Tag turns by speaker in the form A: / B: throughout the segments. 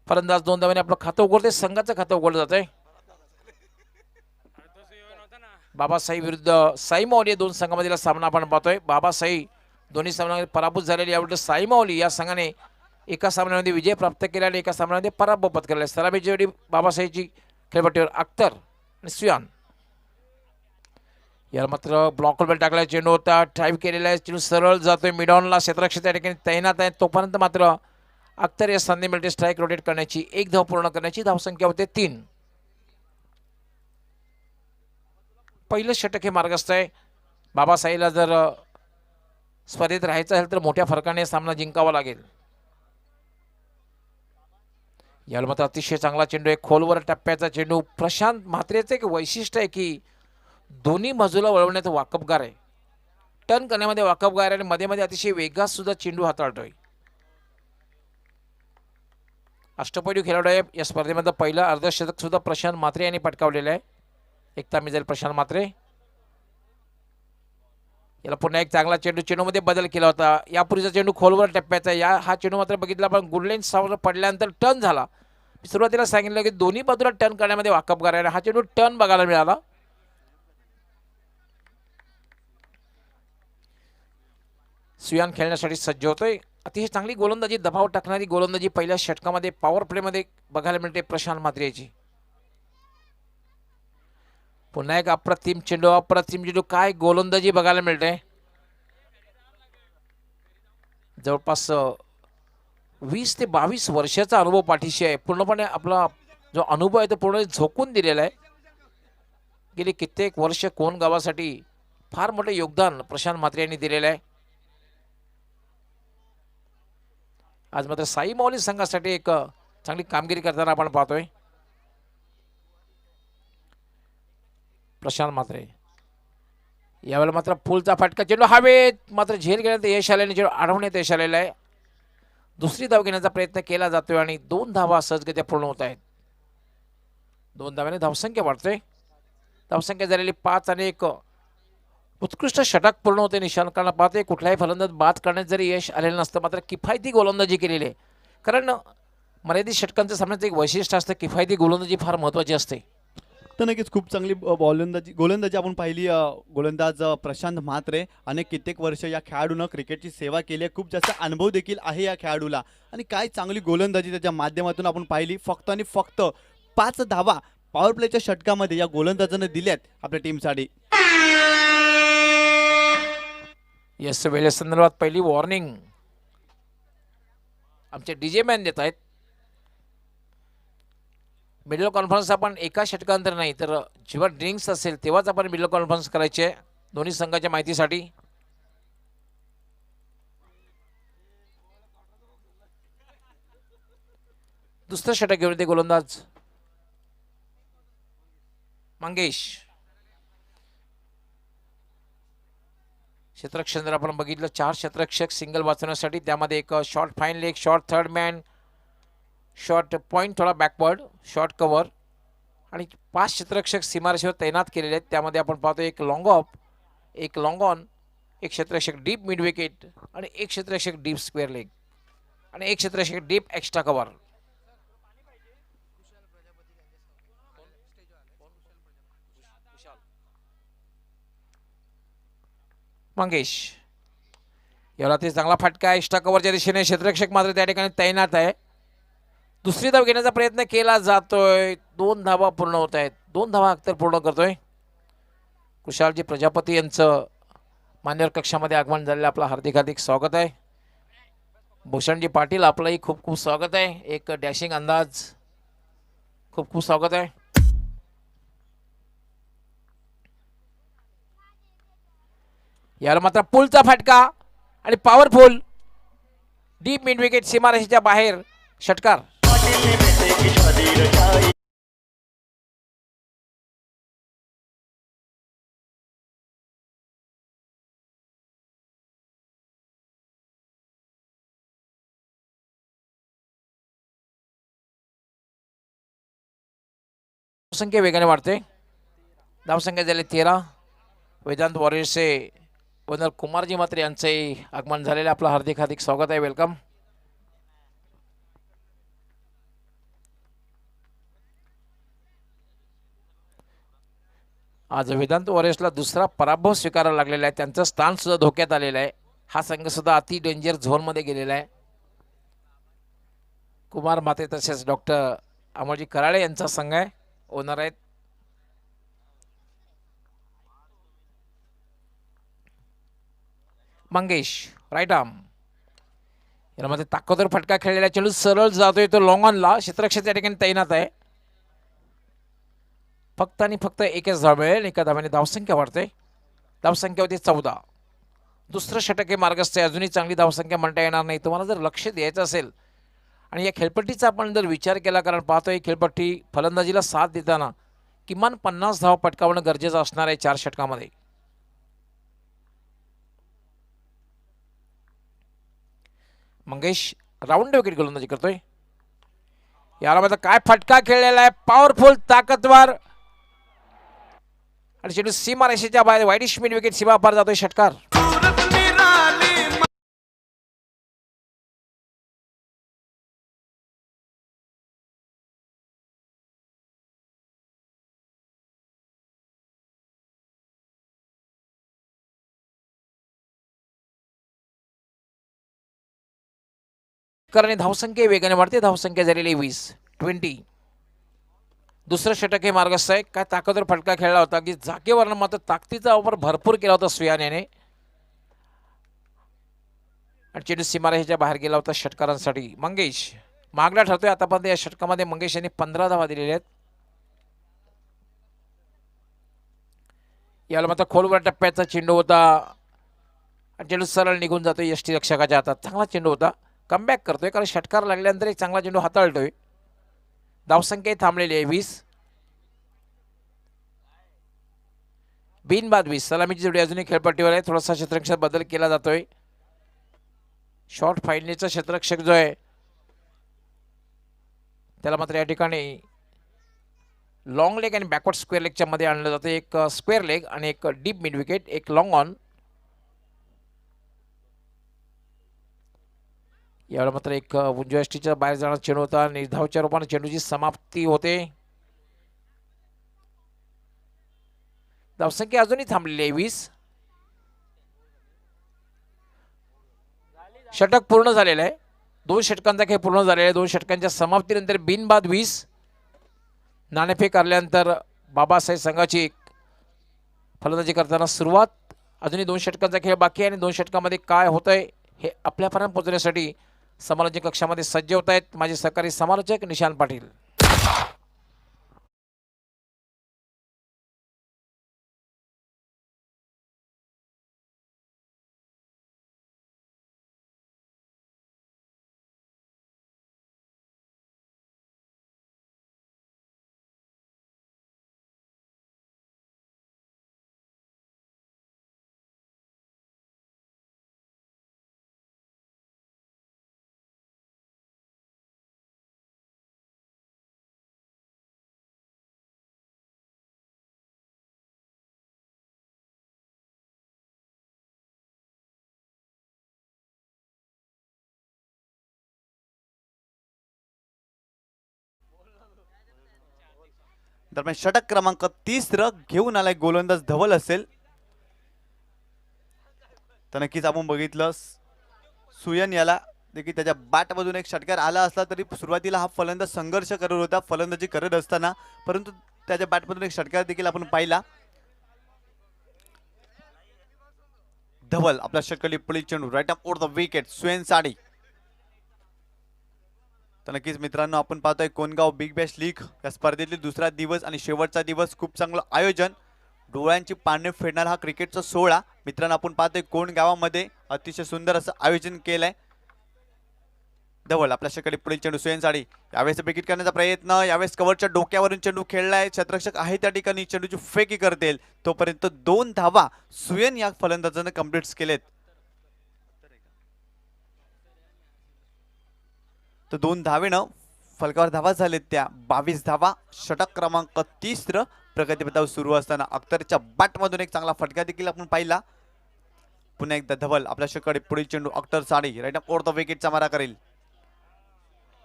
A: फलंदाज 2 धावांनी आपलं खातं उघडते, संघाचं खातं उघडलं जातंय. बाबासाई विरुद्ध साई माऊली दोन संघामधील सामना आपण पाहतोय. बाबासाई दोन्ही सामन्यामध्ये पराभूत झालेली, याविरुद्ध साई माऊली या संघाने एका सामन्यामध्ये विजय प्राप्त केला आणि एका सामन्यामध्ये पराभव पत्करला आहे. सलामीची जोडी बाबासाईची खेळपट्टीवर अख्तर आणि सुयान. याला मात्र ब्लॉकवर बॉल टाकला, चेंडू होता ड्राईव्ह केलेला आहे, चेंडू सरळ जातोय मिडॉनला, क्षेत्ररक्षक त्या ठिकाणी तैनात आहे. तोपर्यंत मात्र अख्तर या संधी मिळते स्ट्राईक रोटेट करण्याची, एक धाव पूर्ण करण्याची. धावसंख्या होते 3. पहिलं षटक हे मार्गस्थ आहे. बाबासाईला जर स्पर्धेत राहायचं असेल तर मोठ्या फरकाने सामना जिंकावा लागेल. याला मात्र अतिशय चांगला चेंडू आहे, खोलवर टप्प्याचा चेंडू. प्रशांत म्हात्रेचं एक वैशिष्ट्य आहे की दोन्ही बाजूला वळवण्याचं वाकबगार आहे, टर्न करण्यामध्ये वाकबगार आहे आणि मध्ये मध्ये अतिशय वेगात सुद्धा चेंडू हाताळतोय. अष्टपैलू खेळाडू आहे. या स्पर्धेमध्ये पहिलं अर्धशतक सुद्धा प्रशांत म्हात्रे यांनी पटकावलेलं आहे. एकता मिळेल प्रशांत म्हात्रे. याला पुन्हा एक चांगला चेंडू, चेंडूमध्ये बदल केला होता. यापूर्वीचा चेंडू खोलवर टप्प्याचा, हा चेंडू मात्र बघितला पण गुडलाईन सावर पडल्यानंतर टर्न झाला. मी सुरुवातीला सांगितलं की दोन्ही बाजूला टर्न करण्यामध्ये वाकबगार आहे, हा चेंडू टर्न बघायला मिळाला. सुयान खेळण्यासाठी सज्ज होतोय. अतिशय चांगली गोलंदाजी, दबाव टाकणारी गोलंदाजी पहिल्या षटकामध्ये पॉवर प्लेमध्ये बघायला मिळते प्रशांत म्हात्रेची. पुन्हा एक अप्रतिम चेंडू, अप्रतिम चेंडू, काय गोलंदाजी बघायला मिळते. जवळपास 20 ते 22 वर्षाचा अनुभव पाठीशी आहे. पूर्णपणे आपला जो अनुभव आहे तो पूर्ण झोकून दिलेला आहे. गेली कित्येक वर्ष कोण गावासाठी फार मोठे योगदान प्रशांत म्हात्रे यांनी दिलेलं आहे. आज मात्र साई माऊली संघासाठी एक चांगली कामगिरी करताना आपण पाहतोय. प्रशांत म्हात्रे यावेळेला मात्र फुलचा फटका, चेंडू हवेत मात्र झेल घेण्यात यश आल्याने चेंडू अडवण्यात यश आलेला आहे. दुसरी धाव घेण्याचा प्रयत्न केला जातोय आणि 2 धावा सहजगत्या पूर्ण होत आहेत. 2 धाव्याने धावसंख्या वाढतोय. धावसंख्या झालेली 5 आणि एक उत्कृष्ट षटक पूर्ण होते. निशांकांना पाहते कुठलाही फलंदाज बाद करण्यात जरी यश आलेलं नसतं मात्र किफायती गोलंदाजी केलेली आहे. कारण मर्यादित षटकांचं सामन्याचं एक वैशिष्ट्य असतं, किफायती गोलंदाजी फार महत्त्वाची असते.
B: तर नक्कीच खूप चांगली गोलंदाजी आपण पाहिली. गोलंदाज प्रशांत म्हात्रे अनेक कित्येक वर्ष या खेळाडूनं क्रिकेटची सेवा केली आहे. खूप जास्त अनुभव देखील आहे या खेळाडूला आणि काय चांगली गोलंदाजी त्याच्या माध्यमातून आपण पाहिली. फक्त आणि फक्त 5 धावा पॉवर प्लेच्या षटकामध्ये या गोलंदाजाने दिल्यात आपल्या टीमसाठी.
A: यस, वेळेसंदर्भात पहिली वॉर्निंग आमचे डीजे मॅन देत आहेत. मिडल कॉन्फरन्स आपण एका षटकांतर नाही तर जेव्हा ड्रिंक्स असेल तेव्हाच आपण मिडल कॉन्फरन्स करायचे दोन्ही संघाच्या माहितीसाठी. दुसरं षटक घेऊन ते गोलंदाज मंगेश. क्षेत्ररक्षक जर आपण बघितलं 4 क्षेत्ररक्षक सिंगल वाचवण्यासाठी, त्यामध्ये एक short fine leg, short third man, short point थोडा बॅकवर्ड, शॉर्ट कव्हर आणि 5 क्षेत्ररक्षक सीमारेषेवर तैनात केलेले आहेत. त्यामध्ये आपण पाहतो एक लॉंग ऑफ, एक लॉंग ऑन, एक क्षेत्ररक्षक डीप मिड विकेट आणि एक क्षेत्ररक्षक डीप स्क्वेअर लेग आणि एक क्षेत्ररक्षक डीप एक्स्ट्रा कव्हर. मंगेश याला ते चांगला फटका एक्स्ट्रा कव्हरच्या दिशेने, क्षेत्ररक्षक मात्र त्या ठिकाणी तैनात आहे. दुसरी धाव घेण्याचा प्रयत्न केला जातोय. 2 धावा पूर्ण होत आहेत. 2 धावा अख्तर पूर्ण करतोय. कुशालजी प्रजापती यांचं मान्यवर कक्षामध्ये आगमन झालेलं आपलं हार्दिक हार्दिक स्वागत आहे. भूषणजी पाटील आपलंही खूप खूप स्वागत आहे. एक डॅशिंग अंदाज, खूप खूप स्वागत आहे. याला मात्र पुलचा फटका आणि पॉवरफुल डीप मिड विकेट, सीमारेषेच्या बाहेर षटकार. धावसंख्या वेगाने वाढते. धावसंख्या झाली 13. वेदांत वॉरियर्सचे ओनर कुमारजी मात्रे यांचे आगमन झालेले आपलं हार्दिक हार्दिक स्वागत आहे. वेलकम. आज वेदांत वॉरियर्सला दुसरा पराभव स्वीकारावा लागलेला आहे. त्यांचं स्थान सुद्धा धोक्यात आलेलं आहे. हा संघ सुद्धा अति डेंजर झोनमध्ये गेलेला आहे. कुमार माते तसेच डॉक्टर अमोलजी कराळे यांचा संघ आहे, ओनर आहेत. मंगेश राईट आर्म यामध्ये ताकदवर फटका खेळलेला चेंडू सरळ जातोय तो लॉंग ऑनला. क्षेत्ररक्षक त्या ठिकाणी तैनात आहे. फक्त आणि फक्त एकच धाव मिळेल. एका धावाने धावसंख्या वाढते. धावसंख्या होती 14. दुसरं षटक हे मार्गस्थ आहे. अजूनही चांगली धावसंख्या म्हणता येणार नाही. तुम्हाला जर लक्ष द्यायचं असेल आणि या खेळपट्टीचा आपण जर विचार केला, कारण पाहतोय खेळपट्टी फलंदाजीला साथ देताना किमान 50 धाव पटकावणं गरजेचं असणार आहे 4 षटकामध्ये. मंगेश राऊंड विकेट गोलंदाजी करतोय. याला मात्र काय फटका खेळलेला आहे, पॉवरफुल ताकदवर, आणि चेंडू सीमा रेषेच्या बाहेर वाईडिश मिड विकेट सीमा पार जातोय षटकार. कारण धावसंख्या वेगाने वाढते. धावसंख्या झालेली 20. दुसरं षटक हे मार्गस्थ आहे. काय ताकदवर फटका खेळला होता की जागेवर मात्र ताकदीचा वापर भरपूर केला होता सुयान याने, आणि चेंडू सीमारेषेच्या बाहेर गेला होता षटकारांसाठी. मंगेश मागला ठरतोय. आतापर्यंत या षटकामध्ये मंगेश यांनी 15 धावा दिलेल्या आहेत. याला मात्र खोलवर टप्प्याचा चेंडू होता आणि चेंडू सरळ निघून जातोय यष्टीरक्षकाच्या हातात. चांगला चेंडू होता. कमबॅक करतोय कारण षटकार लागल्यानंतर एक चांगला चेंडू हाताळतोय. धावसंख्या थांबलेली आहे 20. बिनबाद 20. सलामीची जोडी अजूनही खेळपट्टीवर आहे. थोडासा क्षेत्ररक्षक बदल केला जातोय. शॉर्ट फाईनलीचा क्षेत्ररक्षक जो आहे त्याला मात्र या ठिकाणी लॉंग लेग आणि बॅकवर्ड स्क्वेअर लेगच्या मध्ये आणलं जातं. एक स्क्वेअर लेग आणि एक डीप मिड विकेट, एक लॉंग ऑन. यावेळेला मात्र एक उजव्या यष्टीच्या बाहेर जाणारा चेंडू होता आणि धावच्या रूपाने चेंडूची समाप्ती होते. धावसंख्या अजूनही थांबलेली आहे 20. षटक पूर्ण झालेलं आहे. 2 षटकांचा खेळ पूर्ण झालेला आहे. 2 षटकांच्या समाप्तीनंतर बिनबाद 20. नाणेफेक हरल्यानंतर बाबासाहेब संघाची फलंदाजी करताना सुरुवात. अजूनही 2 षटकांचा खेळ बाकी आहे आणि 2 षटकामध्ये काय होतंय हे आपल्यापर्यंत पोहोचण्यासाठी समालोचक कक्षामध्ये सज्ज होत आहेत माझे सहकारी समालोचक निशांत पाटील.
B: दरम्यान षटक क्रमांक 30 घेऊन आलाय गोलंदाज धवल असेल. तर नक्कीच आपण बघितलं सुयन याला देखील त्याच्या बॅटमधून एक षटकार आला असला तरी सुरुवातीला हा फलंदाज संघर्ष करत होता फलंदाजी करत असताना, परंतु त्याच्या बॅटमधून एक षटकार देखील आपण पाहिला. धवल आपला षटकारी पुढील चेंडू right up over the wicket सुयन साडी. तर नक्कीच मित्रांनो आपण पाहतोय कोणगाव बिग बॅश लीग या स्पर्धेतील दुसरा दिवस आणि शेवटचा दिवस. खूप चांगलं आयोजन, डोळ्यांची पारणे फेडणारा हा क्रिकेटचा सोहळा मित्रांनो आपण पाहतोय कोण गावामध्ये अतिशय सुंदर असं आयोजन केलंय. धवल आपल्या षटकारी पुढील चेंडू सुयन साडी यावेळेस विकेट करण्याचा प्रयत्न. यावेळेस कव्हरच्या डोक्यावरून चेंडू खेळलाय. क्षेत्ररक्षक आहे त्या ठिकाणी चेंडूची फेकी करतील तोपर्यंत 2 धावा सुयन या फलंदाजाने कंप्लीट केलेत. तर 2 धावेनं फलकावर धावा झालेत त्या 22 धावा. षटक क्रमांक 30 प्रगतीपथावर सुरू असताना अख्तरच्या बॅटमधून एक चांगला फटका देखील आपण पाहिला. पुन्हा एकदा धवल आपल्या षटकारी पुढील चेंडू अख्तर साडी राईट अप ओव्हर द विकेटचा मारा करेल.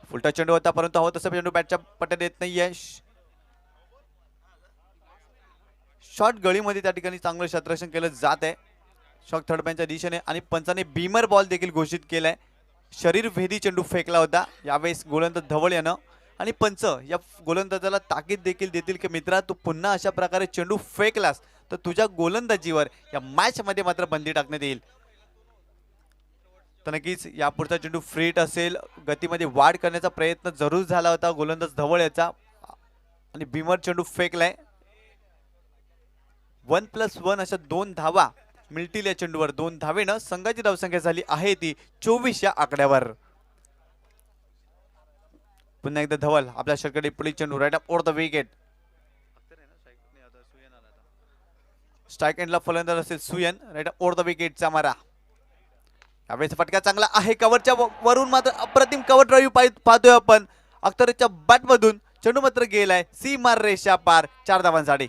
B: फुलटा चेंडू होता परंतु हवं तसं चेंडू बॅटच्या पट्ट्यात येत नाहीये. शॉर्ट गळीमध्ये त्या ठिकाणी चांगलं क्षेत्ररक्षण केलं जात आहे शॉक थर्ड मॅनच्या दिशेने आणि पंचाने बीमर बॉल देखील घोषित केलाय. शरीरभेदी चेंडू फेकला होता यावेळेस गोलंदाज धवल यानं आणि पंच या गोलंदाजाला ताकीद देखील देतील की मित्रा तू पुन्हा अशा प्रकारे चेंडू फेकलास तर तुझ्या गोलंदाजीवर या मॅच मध्ये मात्र बंदी टाकण्यात येईल. तर नक्कीच यापुढचा चेंडू फ्रीट असेल. गतीमध्ये वाढ करण्याचा प्रयत्न जरूर झाला होता गोलंदाज धवल याचा आणि बीमर चेंडू फेकलाय. 1+1 अशा 2 धावा मिळतील या चेंडूवर. 2 धावेनं संघाची धावसंख्या झाली आहे ती 24 या आकड्यावर. पुन्हा एकदा धवल आपल्या षटकडे पुढील चेंडू right up over the wicket. Strike एंडला फलंदाज असेल सुयन. राईट अप ओव्हर द विकेटचा मारा. यावेळेस फटका चांगला आहे कव्हरच्या वरून मात्र अप्रतिम कव्हर ड्राईव्ह पाहतोय आपण. अख्तरच्या बॅट मधून चेंडू मात्र गेलाय सीमा रेषा पार 4 धावांसाठी.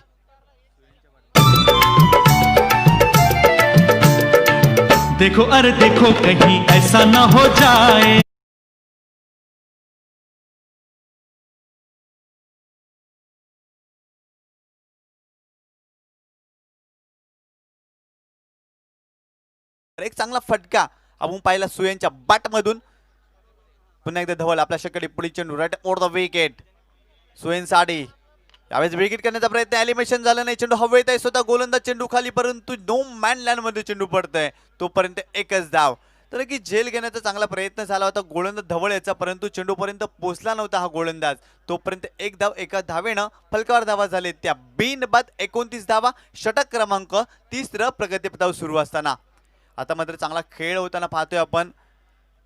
C: देखो अरे देखो कहीं ऐसा ना हो जाए.
B: एक चांगला फटका आपण पाहिला सुयनच्या बॅट मधून. पुन्हा एकदा धवल आपल्या षटकडे पुढील चेंडू राईट ओव्हर द विकेट. सुयन साडी यावेळेस विकेट करण्याचा प्रयत्न एलिमिनेशन झालं नाही. चेंडू हवेत आहे स्वतः गोलंदाज चेंडू खाली परंतु नो मॅन लँड मध्ये चेंडू पडतोय तोपर्यंत एकच धाव. तर की झेल घेण्याचा चांगला प्रयत्न झाला होता गोलंदाज धवल याचा परंतु चेंडू पर्यंत पोहोचला नव्हता हा गोलंदाज. तोपर्यंत एक धाव एका धावेनं फलकावर धावा झाले त्या बिनबाद 29 धावा. षटक क्रमांक 30 प्रगतीपथावर सुरू असताना आता मात्र चांगला खेळ होताना पाहतोय आपण.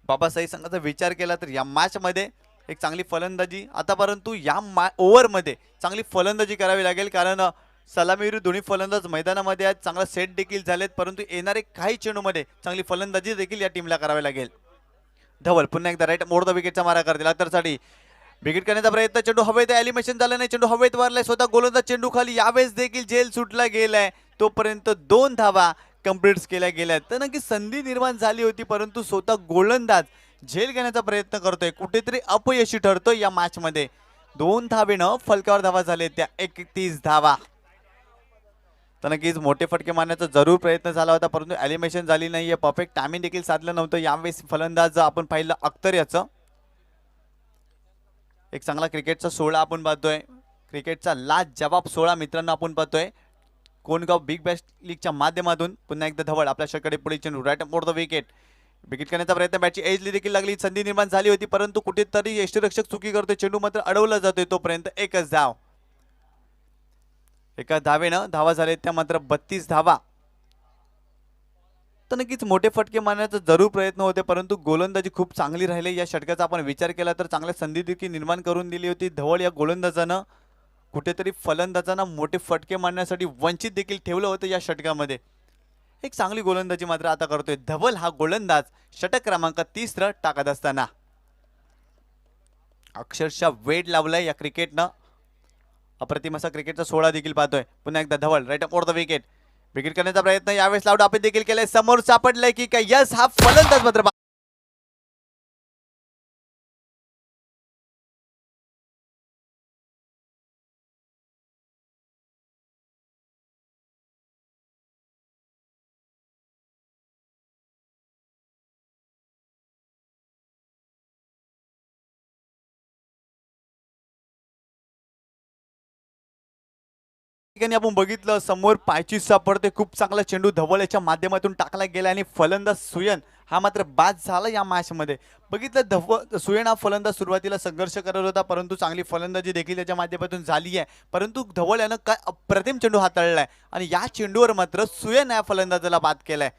B: बाबासाहेब संघाचा विचार केला तर या मॅच मध्ये एक चांगली फलंदाजी आता परंतु या ओव्हर मध्ये चांगली फलंदाजी करावी लागेल कारण सलामीविरुद्ध दोन्ही फलंदाज मैदानामध्ये आहेत. चांगला सेट देखील झालेत परंतु येणारे काही चेंडूमध्ये चांगली फलंदाजी देखील या टीमला करावी लागेल. धवल पुन्हा एकदा राईट मोड द विकेटचा मारा करतील. अत्तरसाठी विकेट करण्याचा प्रयत्न चेंडू हवेत एलिमिनेशन झालं नाही. चेंडू हवेत वारलाय स्वतः गोलंदाज चेंडू खाली. यावेळेस देखील जेल सुटला गेलाय तोपर्यंत 2 धावा कंप्लीट केल्या गेल्या. तर नक्की संधी निर्माण झाली होती परंतु स्वतः गोलंदाज झेल घेण्याचा प्रयत्न करतोय कुठेतरी अपयशी ठरतोय या मॅच मध्ये. 2 धावेनं फलकावर धावा झाले त्या 31 धावा. तर नक्कीच मोठे फटके मारण्याचा जरूर प्रयत्न झाला होता परंतु एलिमिनेशन झाली नाहीये. परफेक्ट टायमिंग देखील साधलं नव्हतं. यावेळेस फलंदाज आपण पाहिलं अख्तर याचं. एक चांगला क्रिकेटचा सोहळा आपण पाहतोय. क्रिकेटचा लाजवाब सोहळा मित्रांनो आपण पाहतोय कोणगाव बिग बॅश लीगच्या माध्यमातून. पुन्हा एकदा धवल आपल्या षटकडे पुढे चेंडू राईट मोड द विकेट. विकेट करण्याचा प्रयत्न बॅटची एजली देखील लागली. संधी निर्माण झाली होती परंतु कुठेतरी यष्टीरक्षक चुकी करतोय. चेंडू मात्र अडवला जातोय तोपर्यंत एकच धाव. एका धावेनं धावा झाले त्या मात्र 32 धावा. तर नक्कीच मोठे फटके मारण्याचा जरूर प्रयत्न होते परंतु गोलंदाजी खूप चांगली राहिली. या षटकाचा आपण विचार केला तर चांगल्या संधी देखील निर्माण करून दिली होती धवल या गोलंदाजानं. कुठेतरी फलंदाजांना मोठे फटके मारण्यासाठी वंचित देखील ठेवलं होतं या षटकामध्ये. एक चांगली गोलंदाजी मात्र आता करतोय धवल हा गोलंदाज षटक क्रमांक 30 टाकत असताना. अक्षरशः वेड लावलाय या क्रिकेटनं. अप्रतिम असा क्रिकेटचा सोहळा देखील पाहतोय. पुन्हा एकदा Dhawal right over the wicket. Wicket करण्याचा प्रयत्न यावेळेस लावडा आपण देखील केलाय. समोर सापडलाय की काय यस हा फलंदाज मात्र ठिकाणी आपण बघितलं समोर पायची सापडते. खूप चांगला चेंडू धवल याच्या माध्यमातून टाकला गेला आणि फलंदाज सुयन हा मात्र बाद झाला या मॅच मध्ये. बघितलं सुयन हा फलंदाज सुरुवातीला संघर्ष करत होता परंतु चांगली फलंदाजी देखील त्याच्या माध्यमातून झाली आहे. परंतु धवल यानं काय अप्रतिम चेंडू हाताळलाय आणि या चेंडूवर मात्र सुयन या फलंदाजाला बाद केलाय.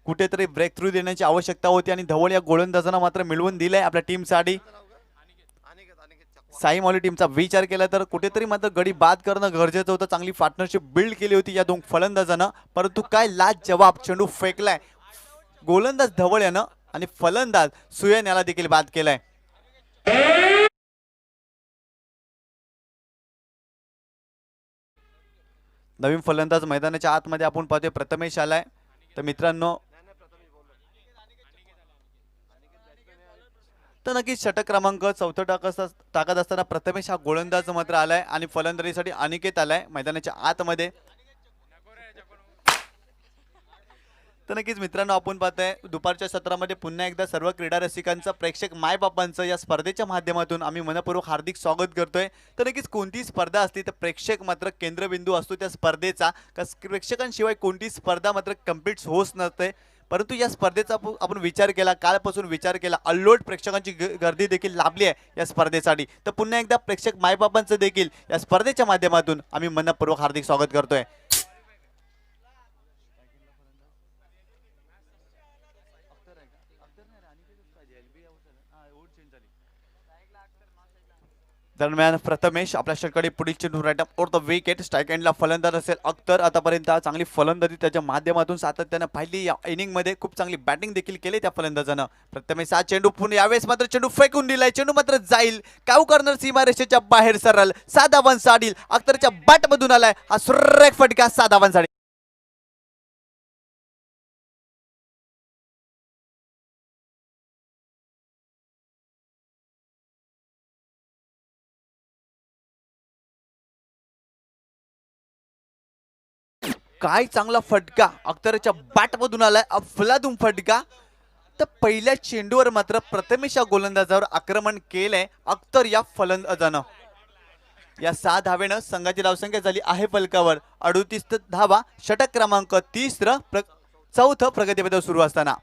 B: कुठेतरी ब्रेक थ्रू देण्याची आवश्यकता होती आणि धवल या गोलंदाजांना मात्र मिळवून दिलाय आपल्या टीमसाठी. साई मौली टीमचा विचार केला तर कुठेतरी मात्र गडी बाद करणं गरजेचं होतं. चांगली पार्टनरशिप बिल्ड केली होती या 2 फलंदाजांना परंतु काय लाजवाब चेंडू फेकलाय गोलंदाज धवल यानं आणि फलंदाज सुयन याला देखील बाद केलाय. नवीन फलंदाज मैदानाच्या आतमध्ये आपण पाहतोय प्रथमेश आलाय. तर मित्रांनो तर नक्कीच षटक क्रमांक 4 टाकत असताना प्रथमेश हा गोलंदाज मात्र आलाय आणि फलंदाजीसाठी अनिकेत आलाय मैदानाच्या आतमध्ये. तर नक्कीच मित्रांनो, आपण पाहतोय दुपारच्या सत्रामध्ये पुन्हा एकदा सर्व क्रीडा रसिकांचं, प्रेक्षक मायबापांचं या स्पर्धेच्या माध्यमातून आम्ही मनपूर्वक हार्दिक स्वागत करतोय. तर नक्कीच कोणतीही स्पर्धा असली तर प्रेक्षक मात्र केंद्रबिंदू असतो त्या स्पर्धेचा. प्रेक्षकांशिवाय कोणतीही स्पर्धा मात्र कम्प्लीट होत नसते. परंतु या स्पर्धेचा आपण विचार केला, कालपासून विचार केला, अल्लोट प्रेक्षकांची गर्दी देखील लाभली आहे या स्पर्धेसाठी. तर पुन्हा एकदा प्रेक्षक मायबापांचं देखील या स्पर्धेच्या माध्यमातून आम्ही मनपूर्वक हार्दिक स्वागत करतोय. दरम्यान प्रथमेश आपल्या षटकारी पुढील चेंडू right up over the wicket. Strike एंडला फलंदाज असेल अख्तर. आतापर्यंत चांगली फलंदाजी त्याच्या माध्यमातून सातत्यानं पाहिली. या इनिंगमध्ये खूप चांगली बॅटिंग देखील केली त्या फलंदाजानं. प्रथमेश हा चेंडू पुन्हा यावेळेस मात्र चेंडू फेकून दिलाय. चेंडू मात्र जाईल काऊ कॉर्नर सीमारेषेच्या बाहेर सरळ. 6 धावांसाठी अख्तरच्या बॅटमधून आलाय हा सुरेख फटका. 6 धावांसाठी काय चांगला फटका अख्तरच्या बॅटमधून आलाय. अफलातून फटका. तर पहिल्या चेंडूवर मात्र प्रथमेश या गोलंदाजावर आक्रमण केलंय अख्तर या फलंदाजानं. या 6 धावेनं संघाची धावसंख्या झाली आहे फलकावर 38 धावा. षटक क्रमांक 30 चौथं प्रगतीपथ सुरू असताना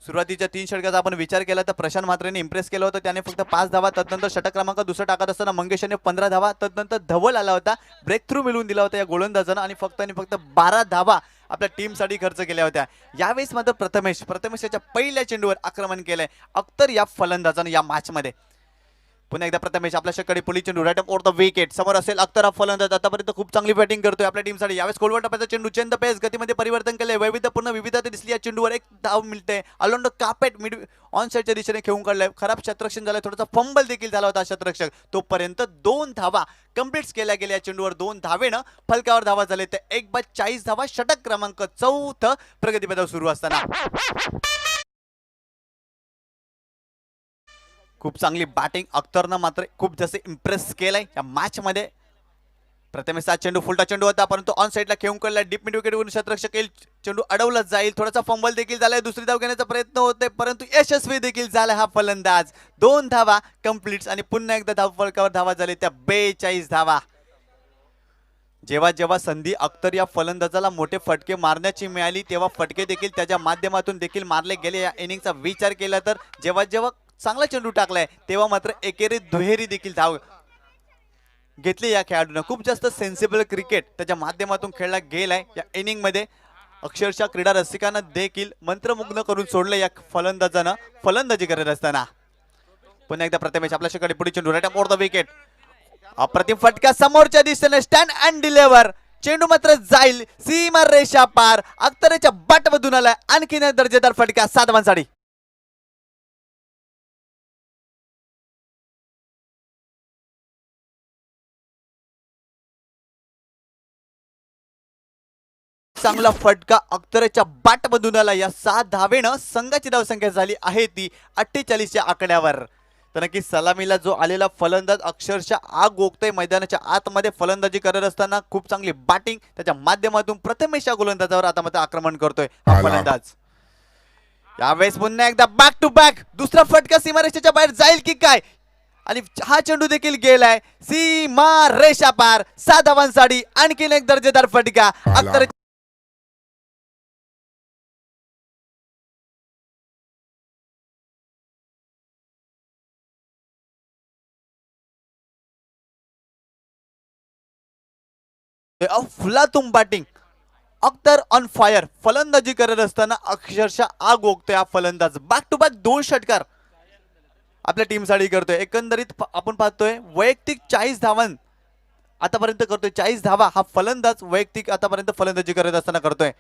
B: सुरुवातीच्या 3 षटकाचा आपण विचार केला तर प्रशांत म्हात्रेने इम्प्रेस केलं होतं. त्याने फक्त 5 धावा. तदनंतर षटक क्रमांक दुसरा टाकत असताना मंगेशने 15 धावा. तदनंतर धवल आला होता. ब्रेक थ्रू मिळवून दिला होता या गोलंदाजानं आणि फक्त 12 धावा आपल्या टीमसाठी खर्च केल्या होत्या. यावेळेस मात्र प्रथमेशच्या पहिल्या चेंडूवर आक्रमण केलंय अख्तर या फलंदाजानं या मॅचमध्ये. पुन्हा एकदा प्रथमेश आपल्या षटकारी पुढील चेंडू right up over the wicket. समोर असेल अख्तर हा फलंदाज. आतापर्यंत खूप चांगली बॅटिंग करतोय आपल्या टीमसाठी. यावेळेस खोलवर टप्प्याचा चेंडू चेंद पेस गतीमध्ये परिवर्तन केलंय. वैविध्यपूर्ण विविधता दिसली या चेंडूवर. 1 धाव मिळते. अलोंड कापेट मिड ऑन साईडच्या दिशेने खेळून काढलाय. खराब क्षेत्ररक्षण झालंय. थोडासा फंबल देखील झाला होता क्षेत्ररक्षक. तोपर्यंत 2 धावा कंप्लीट केल्या गेल्या या चेंडूवर. 2 धावेनं फलकावर धावा झाले. तर 1/40 धावा. षटक क्रमांक 4 प्रगतीपथावर सुरू असताना खूप चांगली बॅटिंग अख्तरनं मात्र खूप जास्त इम्प्रेस केलंय या मॅच मध्ये. प्रथमेशचा चेंडू फुलटा चेंडू होता परंतु ऑन साईडला खेळून काढला. डीप मिड विकेटवरून क्षेत्ररक्षक येईल. चेंडू अडवला जाईल. थोडासा फंबल देखील झालाय. दुसरी धाव घेण्याचा प्रयत्न होतोय परंतु यशस्वी देखील झाला हा फलंदाज. 2 धावा कंप्लीट आणि पुन्हा एकदा धाव फलकावर धावा झाले त्या 42 धावा. जेव्हा जेव्हा संधी अख्तर या फलंदाजाला मोठे फटके मारण्याची मिळाली तेव्हा फटके देखील त्याच्या माध्यमातून देखील मारले गेले. या इनिंगचा विचार केला तर जेव्हा जेव्हा चांगला चेंडू टाकलाय तेव्हा मात्र एकेरी दुहेरी देखील धाव घेतली या खेळाडूनं. खूप जास्त सेन्सिबल क्रिकेट त्याच्या माध्यमातून खेळला गेलाय या इनिंग मध्ये. अक्षरशः क्रीडा रसिकांना देखील मंत्रमुग्ध करून सोडलं या फलंदाजानं फलंदाजी करत असताना. पुन्हा एकदा प्रथमेश आपल्या षटकारी पुढील चेंडू राईट ओर द विकेट. अप्रतिम फटका समोरच्या दिशेने स्टँड अँड डिलिव्हर. चेंडू मात्र जाईल सीमा रेषा पार. अख्तरच्या बॅटमधून आलाय आणखीन दर्जेदार फटका. 7 धावांसाठी चांगला फटका अख्तरच्या बॅटमधून आला. या 6 धावेनं संघाची धावसंख्या झाली आहे ती 48 च्या आकड्यावर. तर नक्की सलामीला जो आलेला फलंदाज अक्षरशः आग ओकतोय मैदानाच्या आतमध्ये फलंदाजी करत असताना. खूप चांगली बॅटिंग त्याच्या माध्यमातून प्रथमेश या गोलंदाजावर आता मात्र आक्रमण करतोय हा फलंदाज. यावेळेस पुन्हा एकदा बॅक टू बॅक दुसरा फटका सीमारेषेच्या बाहेर जाईल की काय आणि हा चेंडू देखील गेलाय सीमा रेषा पार. 7 धावांसाठी आणखीन एक दर्जेदार फटका. अख्तर अफलातून बॅटिंग. अख्तर ऑन फायर फलंदाजी करत असताना अक्षरशः आग ओकतोय हा फलंदाज. बॅक टू बॅक 2 षटकार आपल्या टीमसाठी करतोय. एकंदरीत आपण पाहतोय वैयक्तिक 40 धावां आतापर्यंत करतोय. 40 धावा हा फलंदाज वैयक्तिक आतापर्यंत फलंदाजी करत असताना करतोय.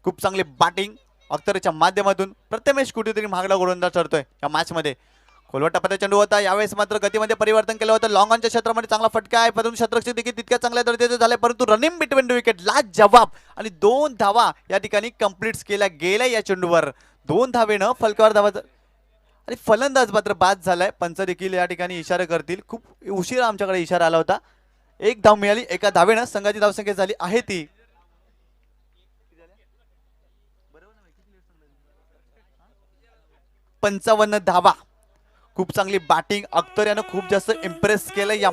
B: खूप चांगली बॅटिंग अख्तरच्या माध्यमातून. प्रथमेश कुठेतरी महागडा गोलंदाज ठरतोय या मॅच मध्ये. खोलवर टप्प्याचा चेंडू होता. यावेळेस मात्र गतीमध्ये परिवर्तन केलं होतं. लॉंग ऑनच्या क्षेत्रामध्ये चांगला फटका आहे परंतु क्षेत्ररक्षक देखील तितक्या चांगल्या दर्जाचे झाले परंतु running between the wicket last जवाब आणि 2 धावा या ठिकाणी कंप्लीट केल्या गेल्या या चेंडूवर. 2 धावेनं फलकावर धावा आणि फलंदाज मात्र बाद झालाय. पंच देखील या ठिकाणी इशारा करतील. खूप उशिरा आमच्याकडे इशारा आला होता. 1 धाव मिळाली. 1 धावेनं संघाची धावसंख्या झाली आहे ती 55 धावा. खूप चांगली बॅटिंग अख्तर यानं खूप जास्त इम्प्रेस केलं या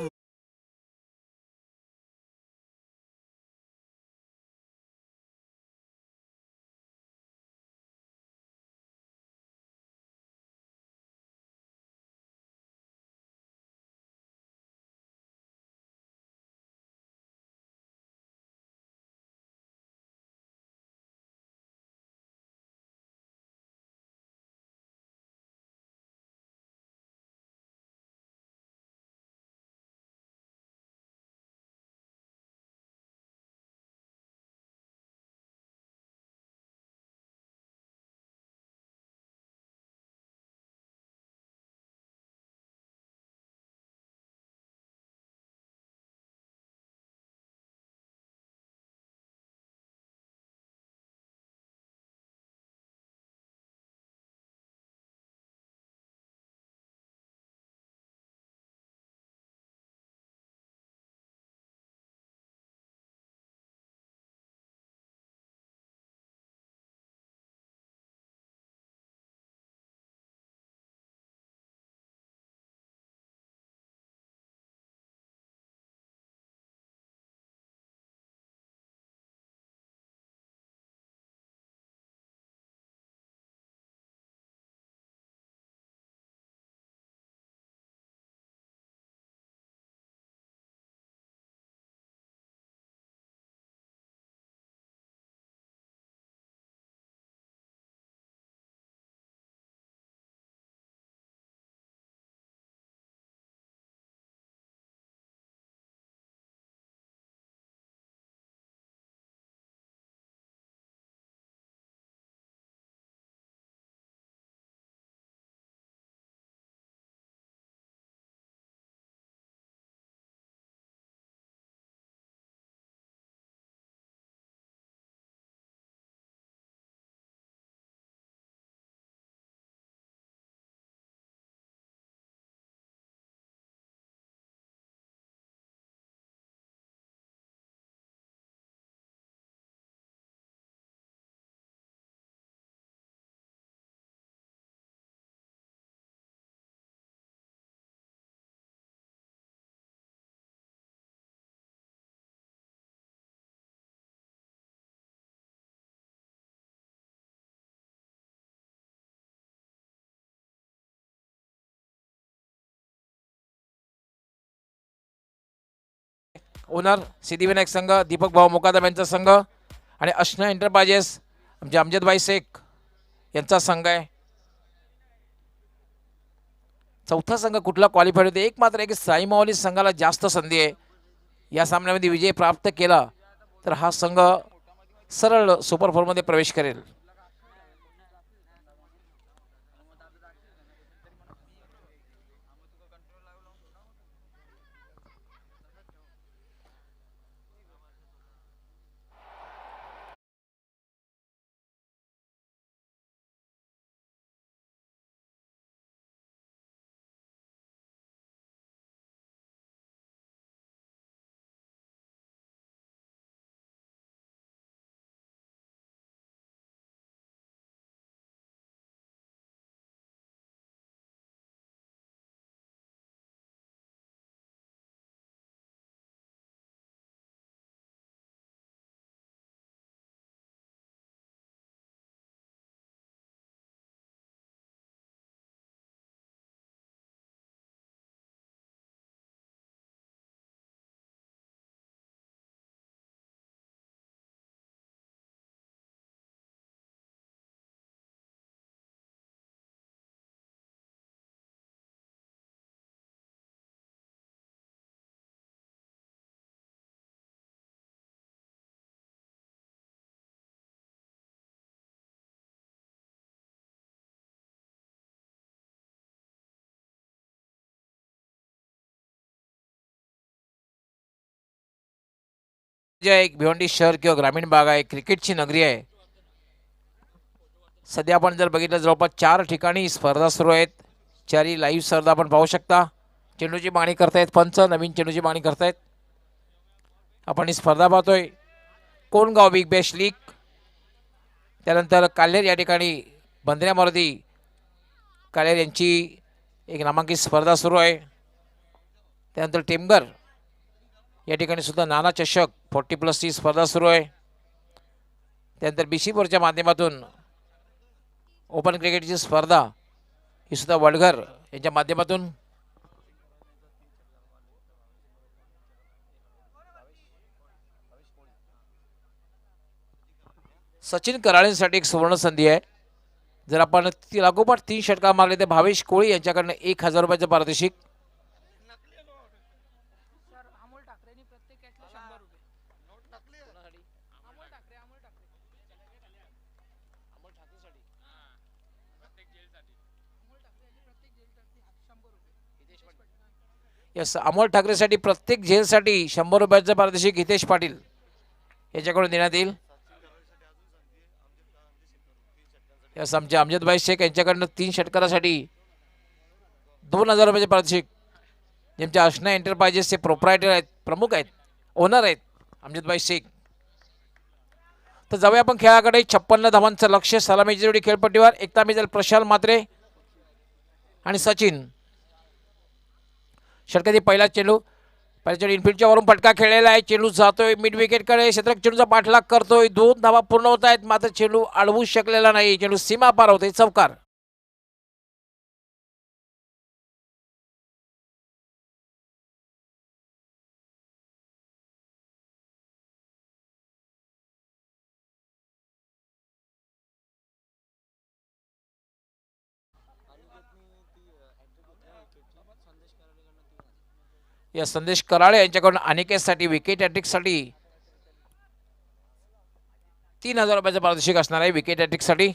A: ओनर सिद्धिविनायक संघ, दीपक भाऊ मुकादम यांचा संघ आणि अश्ना एंटरप्राइजेस आमचे अमजदभाई शेख यांचा संघ आहे. चौथा संघ कुठला क्वालिफाईड होते? एक मात्र आहे की साई मावली संघाला जास्त संधी आहे. या सामन्यामध्ये विजय प्राप्त केला तर हा संघ सरळ सुपर फोर मध्ये प्रवेश करेल. जे एक भिवंडी शहर किंवा ग्रामीण भाग आहे, क्रिकेटची नगरी आहे. सध्या आपण जर बघितलं जवळपास 4 ठिकाणी स्पर्धा सुरू आहेत. चारही लाईव्ह स्पर्धा आपण पाहू शकता. चेंडूची मागणी करतायत पंच, नवीन चेंडूची मागणी करतायत. आपण ही स्पर्धा पाहतोय. कोणगाव बिग बॅश लीग, त्यानंतर काल्हेर या ठिकाणी बंदऱ्या मारुती कालेर यांची एक नामांकित स्पर्धा सुरू आहे. त्यानंतर टेमगर या ठिकाणी सुद्धा नाना चषक 40+ स्पर्धा सुरू आहे. त्यानंतर BC4च्या माध्यमातून ओपन क्रिकेटची स्पर्धा ही सुद्धा वडघर यांच्या माध्यमातून सचिन कराळेंसाठी एक सुवर्ण संधी आहे. जर आपण लागोपाठ 3 षटकार मारले तर भावेश कोळी यांच्याकडनं 1000 रुपयाचं पारितोषिक. यस, अमोल ठाकरेसाठी प्रत्येक झेलसाठी 100 रुपयाचं पारितोषिक हितेश पाटील याच्याकडून देण्यात येईल. यस, आमचे अमजदभाई शेख यांच्याकडनं 3 षटकारासाठी 2000 रुपयाचे पारितोषिक. ज्यांच्या अशना एंटरप्राइजेसचे प्रोप्रायटर आहेत, प्रमुख आहेत, ओनर आहेत अमजदभाई शेख. तर जाऊया आपण खेळाकडे. 56 धावांचं लक्ष्य. सलामीची जोडी खेळपट्टीवर. एकता मिजल, प्रशांत म्हात्रे आणि सचिन. षटकातील पहिला चेंडू इनफिल्डच्या वरून फटका खेळलेला आहे. चेंडू जातोय मिड विकेटकडे. क्षेत्ररक्षक चेंडूचा पाठलाग करतोय. 2 धावा पूर्ण होत आहेत, मात्र चेंडू अडवू शकलेला नाही. चेंडू सीमा पार होते. चौकार. या संदेश कराळे यांच्याकडून अनिकेतसाठी विकेट हॅट्रिकसाठी 3000 रुपयाचं पारितोषिक असणार आहे विकेट हॅट्रिकसाठी.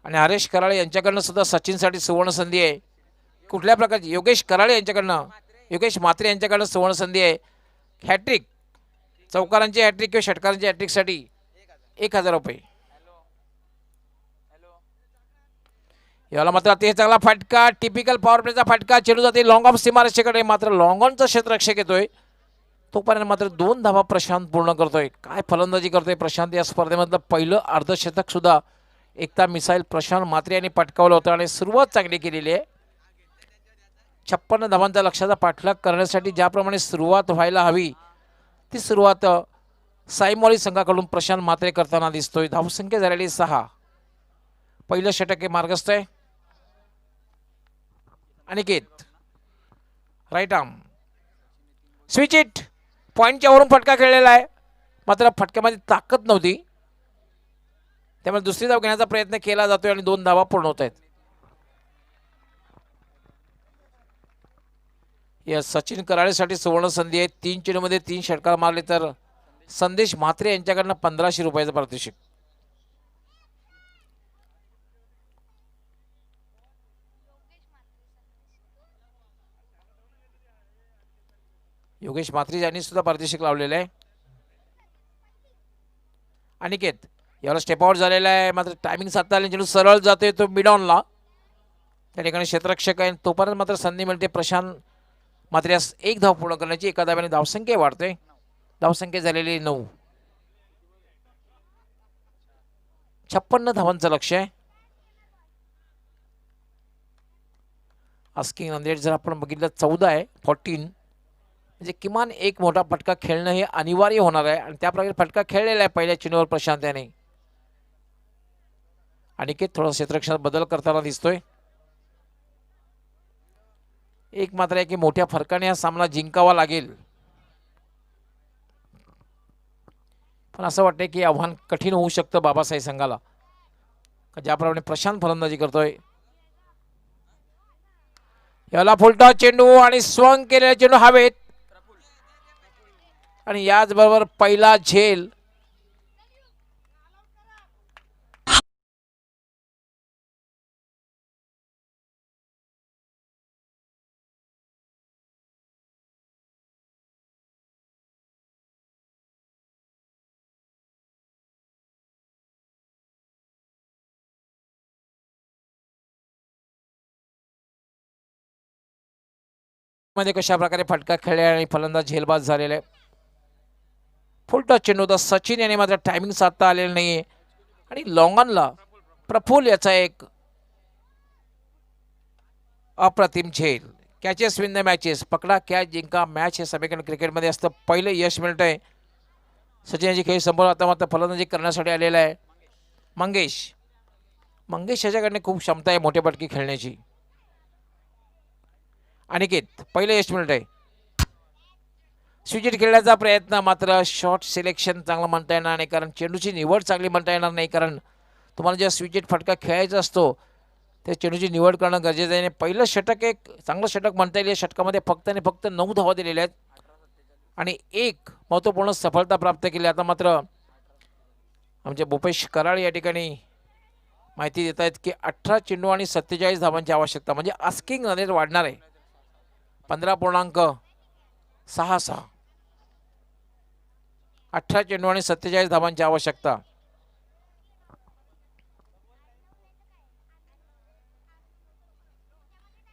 A: आणि हरेश कराळे यांच्याकडनं सुद्धा सचिनसाठी सुवर्ण संधी आहे. कुठल्या प्रकारची योगेश कराळे यांच्याकडनं, योगेश म्हात्रे यांच्याकडनं सुवर्ण संधी आहे. हॅट्रिक, चौकारांची हॅट्रिक किंवा षटकारांची हॅट्रिकसाठी 1000 रुपये. याला मात्र अतिशय चांगला फटका, टिपिकल पॉवर प्लेचा फटका. चेंडू जाते लॉंग ऑफ सीमारेषेकडे, मात्र लॉंग ऑनचा क्षेत्ररक्षक येतोय. तोपर्यंत मात्र 2 धावा प्रशांत पूर्ण करतोय. काय फलंदाजी करतोय प्रशांत. या स्पर्धेमधलं पहिलं अर्धशतक सुद्धा एकता मिसाईल प्रशांत म्हात्रे यांनी पटकावलं होतं आणि सुरुवात चांगली केलेली आहे. 56 धावांचा लक्ष्याचा पाठलाग करण्यासाठी ज्याप्रमाणे सुरुवात व्हायला हवी ती सुरुवात साईमॉली संघाकडून प्रशांत म्हात्रे करताना दिसतोय. धावसंख्या झालेली 6. पहिलं षटक हे मार्गस्थ आहे. Aniket right arm switch it. पॉईंटच्या वरून फटका खेळलेला आहे, मात्र फटक्यामध्ये ताकद नव्हती. त्यामुळे दुसरी धाव घेण्याचा प्रयत्न केला जातोय आणि 2 धावा पूर्ण होत आहेत. या सचिन कराळेसाठी सुवर्ण संधी आहे. 3 चेंडूमध्ये 3 षटकार मारले तर संदेश म्हात्रे यांच्याकडनं 1500 रुपयाचं पारितोषिक. योगेश म्हात्रे यांनी सुद्धा पारितोषिक लावलेलं आहे. अनिकेत याला स्टेप आउट झालेला आहे, मात्र टायमिंग साधता आले. चेंडू सरळ जातोय तो मिड ऑनला. त्या ठिकाणी क्षेत्ररक्षक आहे. तोपर्यंत मात्र संधी मिळते प्रशांत म्हात्रे यास 1 धाव पूर्ण करण्याची. एका धाव्याने धावसंख्या वाढते. धावसंख्या झालेली 9. 56 धावांचं लक्ष्य आहे. आस्किंग नांदेड जर आपण बघितलं 14 आहे, 14 म्हणजे किमान एक मोठा फटका खेळणं हे अनिवार्य होणार आहे आणि त्याप्रकारे फटका खेळलेला आहे पहिल्या चेंडूवर प्रशांत याने. अनिकेत थोडा क्षेत्ररक्षणात बदल करताना दिसतोय. एक मात्र आहे की मोठ्या फरकाने हा सामना जिंकावा लागेल, पण असं वाटतंय की आव्हान कठीण होऊ शकतं बाबासाहेब संघाला. ज्याप्रमाणे प्रशांत फलंदाजी करतोय. याला फुलटॉस चेंडू आणि स्वंग केलेला चेंडू हवेत आणि याचबरोबर पहिला झेल. मध्ये कशा प्रकारे फटका खेळला आणि फलंदाज झेलबाज झालेला आहे. फुलटॉस चेंडू होता. सचिन याने मात्र टायमिंग साधता आलेलं नाहीये आणि लॉंगॉनला प्रफुल्ल याचा एक अप्रतिम झेल. Catches win the matches. पकडा कॅच जिंका मॅच हे समीकरण क्रिकेटमध्ये असतं. पहिलं यश मिळतं आहे. सचिनची खेळ संपवला. आता मात्र फलंदाजी करण्यासाठी आलेला आहे मंगेश. मंगेश याच्याकडनं खूप क्षमता आहे मोठे पटकी खेळण्याची. अनिकेत पहिलं यश मिळत आहे. स्विचिट खेळण्याचा प्रयत्न मात्र शॉर्ट सिलेक्शन चांगलं म्हणता येणार नाही, कारण चेंडूची निवड चांगली म्हणता येणार नाही, कारण तुम्हाला जेव्हा स्विचिट फटका खेळायचा असतो ते चेंडूची निवड करणं गरजेचं आहे. पहिलं षटक एक चांगलं षटक म्हणता येईल. या षटकामध्ये फक्त आणि फक्त 9 धावा दिलेल्या आहेत आणि एक महत्त्वपूर्ण सफलता प्राप्त केली. आता मात्र आमचे भूपेश कराड या ठिकाणी माहिती देत आहेत की 18 चेंडू आणि 47 धावांची आवश्यकता, म्हणजे आस्किंग रन रेट वाढणार आहे 15.66. 18 चेंडू आणि 47 धावांची आवश्यकता.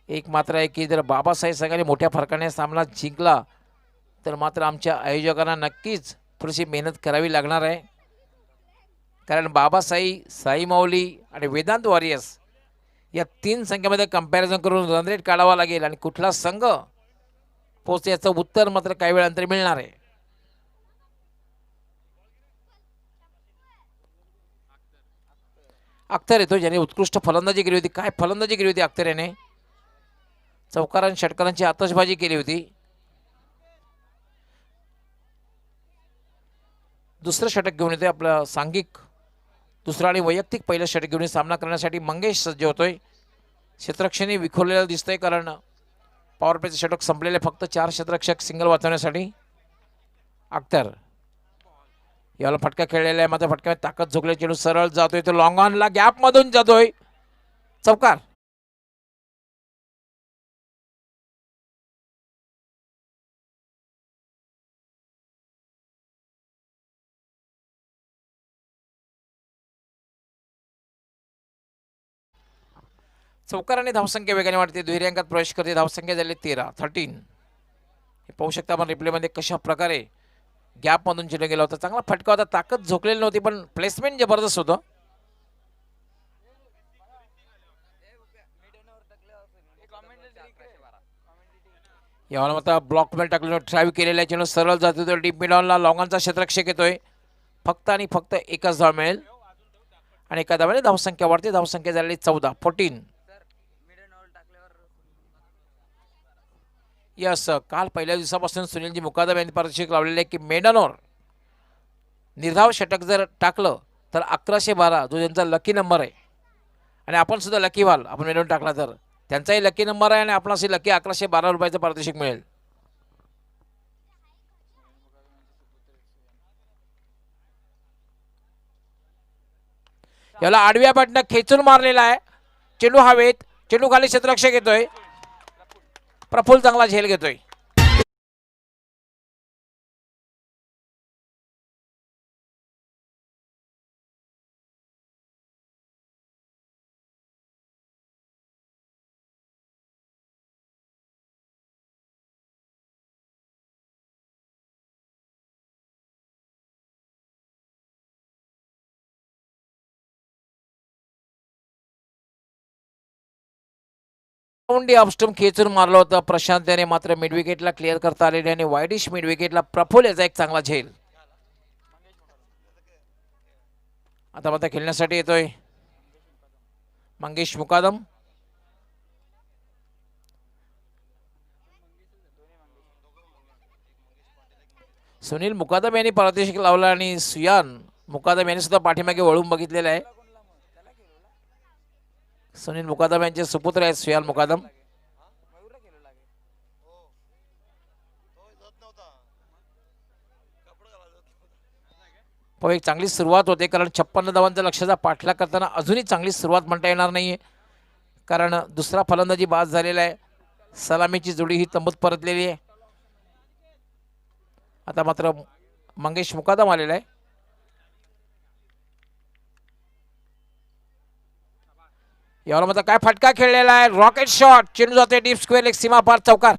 A: एक मात्र आहे की जर बाबासाहेब संघाने मोठ्या फरकाने सामना जिंकला तर मात्र आमच्या आयोजकांना नक्कीच थोडीशी मेहनत करावी लागणार आहे, कारण बाबासाई, साई माऊली आणि वेदांत वॉरियर्स या 3 संख्येमध्ये कंपॅरिझन करून रन रेट काढावा लागेल आणि कुठला संघ पोहोचते याचं उत्तर मात्र काही वेळानंतर मिळणार आहे. अख्तर येतो ज्याने उत्कृष्ट फलंदाजी केली होती. काय फलंदाजी केली होती अख्तर याने. चौकार आणि षटकारांची आतषबाजी केली होती. दुसरं षटक घेऊन येते आपलं सांघिक दुसरं आणि वैयक्तिक पहिलं षटक घेऊन सामना करण्यासाठी मंगेश सज्ज होतोय. क्षेत्ररक्षणी विखुरलेलं दिसतंय, कारण पॉवर प्लेचं षटक संपलेले फक्त 4 क्षेत्ररक्षक सिंगल वाचवण्यासाठी. अख्तर याला फटका खेळलेला आहे, मात्र फटक्यामध्ये ताकद झोकले. चेंडू सरळ जातोय, तो लॉंग ऑनला गॅप मधून जातोय. चौकार. चौकार आणि धावसंख्या वेगाने वाढते. दुहेरी अंकात प्रवेश करते. धावसंख्या झाली 13. हे पाहू शकता आपण रिप्लेमध्ये कशा प्रकारे गॅपमधून चेंडू गेला होता. चांगला फटका होता, ताकद झोकलेली नव्हती, पण प्लेसमेंट जबरदस्त होतं. यावर आता ब्लॉक मध्ये टाकलं, ड्राईव्ह केलेला चेंडू सरळ जातो, तर डीप मिडॉनला लॉंगॉनचा क्षेत्ररक्षक येतोय. फक्त आणि फक्त एकच धाव मिळेल आणि एका धावाने धावसंख्या वाढते. धावसंख्या झालेली 14. यस, काल पहिल्या दिवसापासून सुनीलजी मुकादम यांनी पारितोषिक लावलेले की मेडनवर निर्धाव षटक जर टाकलं तर 1112 जो त्यांचा लकी नंबर आहे, आणि आपण सुद्धा लकी व्हाल आपण मेडन टाकला तर. त्यांचाही लकी नंबर आहे आणि आपणासही लकी 1112 रुपयाचं पारितोषिक मिळेल. याला आडव्या बॅटनं खेचून मारलेला आहे. चेंडू हवेत, चेंडू खाली क्षेत्ररक्षक येतोय. प्रफुल्ल चांगला झेल घेतोय. अपस्टम खेचून मारलं होतं प्रशांत याने, मात्र मिड विकेटला क्लिअर करता आलेले आणि वाईडिश मिड विकेटला प्रफुल्ल याचा एक चांगला झेल. आता मात्र खेळण्यासाठी येतोय मंगेश मुकादम. सुनील मुकादम यांनी पारितोषिक लावला आणि सुयान मुकादम यांनी सुद्धा पाठीमागे वळून बघितलेलं आहे. सुनील मुकादम यांचे सुपुत्र आहेत सुयान मुकादम. एक चांगली सुरुवात होते, कारण 56 धावांचा लक्ष्याचा पाठलाग करताना अजूनही चांगली सुरुवात म्हणता येणार नाहीये, कारण दुसरा फलंदाजी बाद झालेला आहे. सलामीची जोडी ही तंबूत परतलेली आहे. आता मात्र मंगेश मुकादम आलेला आहे. यावर मात्र काय फटका खेळलेला आहे. रॉकेट शॉट, चेंडू जाते डीप स्क्वेअर लेग सीमा पार. चौकार.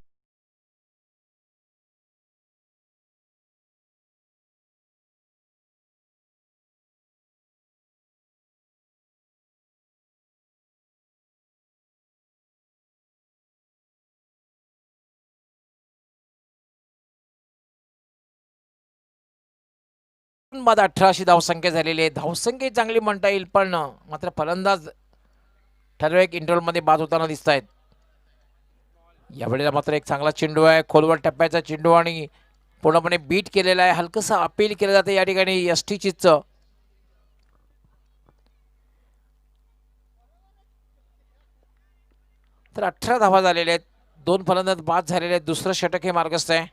A: बाद 18 धावसंख्या झालेली आहे. धावसंख्या चांगली म्हणता येईल, पण मात्र फलंदाज ठराविक इंटरव्हलमध्ये बाद होताना दिसत आहेत. यावेळेला मात्र एक चांगला चेंडू आहे, खोलवर टप्प्याचा चेंडू आणि पूर्णपणे बीट केलेला आहे. हलकंसं अपील केलं जातं या ठिकाणी एसटी चीजचं. तर 18 धावा झालेल्या आहेत, 2 फलंदाज बाद झालेले आहेत. दुसरं षटक हे मार्गस्थ आहे.